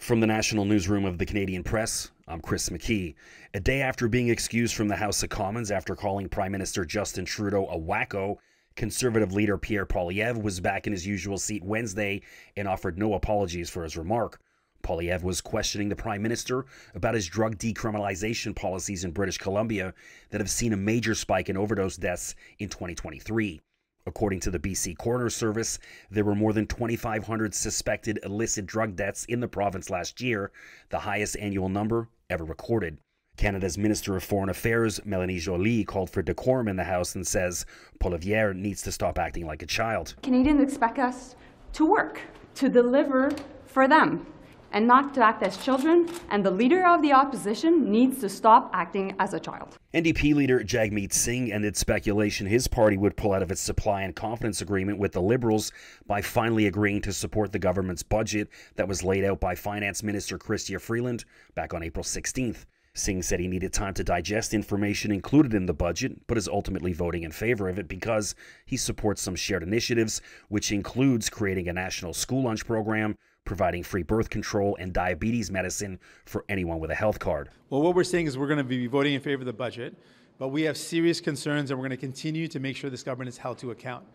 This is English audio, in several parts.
From the national newsroom of the Canadian Press, I'm McKee. A day after being excused from the House of Commons after calling Prime Minister Justin Trudeau a wacko, Conservative leader Pierre Poilievre was back in his usual seat Wednesday and offered no apologies for his remark. Poilievre was questioning the Prime Minister about his drug decriminalization policies in British Columbia that have seen a major spike in overdose deaths in 2023. According to the BC Coroner Service, there were more than 2,500 suspected illicit drug deaths in the province last year, the highest annual number ever recorded. Canada's Minister of Foreign Affairs, Mélanie Joly, called for decorum in the House and says Poilievre needs to stop acting like a child. Canadians expect us to work, to deliver for them, and not to act as children, and the leader of the opposition needs to stop acting as a child. NDP leader Jagmeet Singh ended speculation his party would pull out of its supply and confidence agreement with the Liberals by finally agreeing to support the government's budget that was laid out by Finance Minister Chrystia Freeland back on April 16th. Singh said he needed time to digest information included in the budget, but is ultimately voting in favor of it because he supports some shared initiatives, which includes creating a national school lunch program, providing free birth control and diabetes medicine for anyone with a health card. Well, what we're saying is we're going to be voting in favor of the budget, but we have serious concerns and we're going to continue to make sure this government is held to account.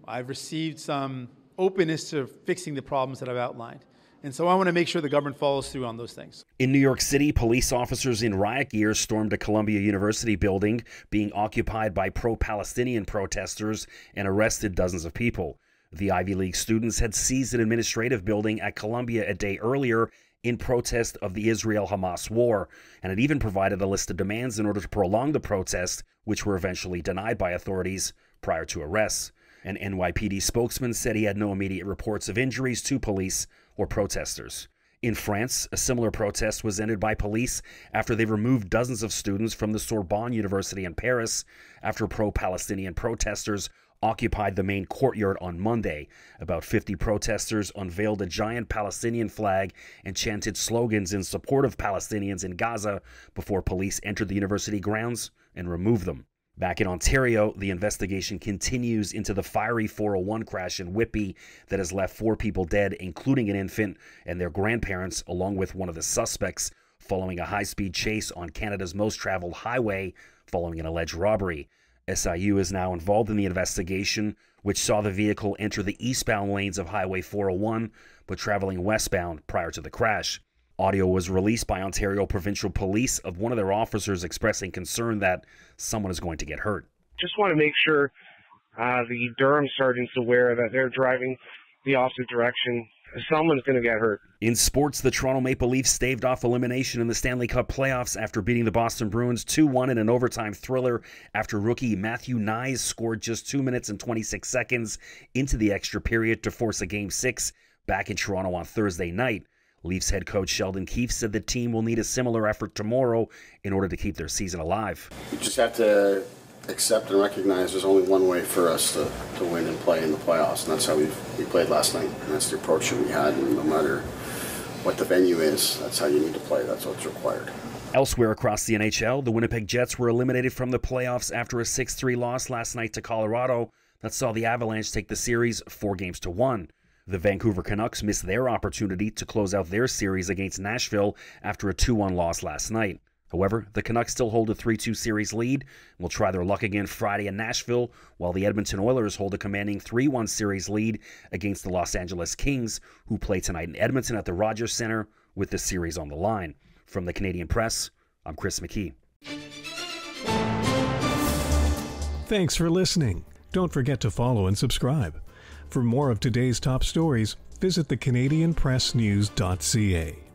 I've received some openness to fixing the problems that I've outlined. And so I want to make sure the government follows through on those things. In New York City, police officers in riot gear stormed a Columbia University building being occupied by pro-Palestinian protesters and arrested dozens of people. The Ivy League students had seized an administrative building at Columbia a day earlier in protest of the Israel-Hamas war, and it even provided a list of demands in order to prolong the protest, which were eventually denied by authorities prior to arrests. An NYPD spokesman said he had no immediate reports of injuries to police or protesters. In France, a similar protest was ended by police after they removed dozens of students from the Sorbonne University in Paris after pro-Palestinian protesters occupied the main courtyard on Monday. About 50 protesters unveiled a giant Palestinian flag and chanted slogans in support of Palestinians in Gaza before police entered the university grounds and removed them. Back in Ontario, the investigation continues into the fiery 401 crash in Whitby that has left 4 people dead, including an infant and their grandparents, along with one of the suspects, following a high-speed chase on Canada's most traveled highway following an alleged robbery. SIU is now involved in the investigation, which saw the vehicle enter the eastbound lanes of Highway 401, but traveling westbound prior to the crash. Audio was released by Ontario Provincial Police of one of their officers expressing concern that someone is going to get hurt. Just want to make sure the Durham sergeant's aware that they're driving the opposite direction. Someone's going to get hurt. In sports, the Toronto Maple Leafs staved off elimination in the Stanley Cup playoffs after beating the Boston Bruins 2-1 in an overtime thriller after rookie Matthew Knies scored just 2 minutes and 26 seconds into the extra period to force a Game 6 back in Toronto on Thursday night. Leafs head coach Sheldon Keefe said the team will need a similar effort tomorrow in order to keep their season alive. We just have to accept and recognize there's only one way for us to win and play in the playoffs, and that's how we played last night. And that's the approach that we had, and no matter what the venue is, that's how you need to play. That's what's required. Elsewhere across the NHL, the Winnipeg Jets were eliminated from the playoffs after a 6-3 loss last night to Colorado that saw the Avalanche take the series 4-1. The Vancouver Canucks missed their opportunity to close out their series against Nashville after a 2-1 loss last night. However, the Canucks still hold a 3-2 series lead and will try their luck again Friday in Nashville, while the Edmonton Oilers hold a commanding 3-1 series lead against the Los Angeles Kings, who play tonight in Edmonton at the Rogers Centre with the series on the line. From the Canadian Press, I'm McKee. Thanks for listening. Don't forget to follow and subscribe. For more of today's top stories, visit thecanadianpressnews.ca.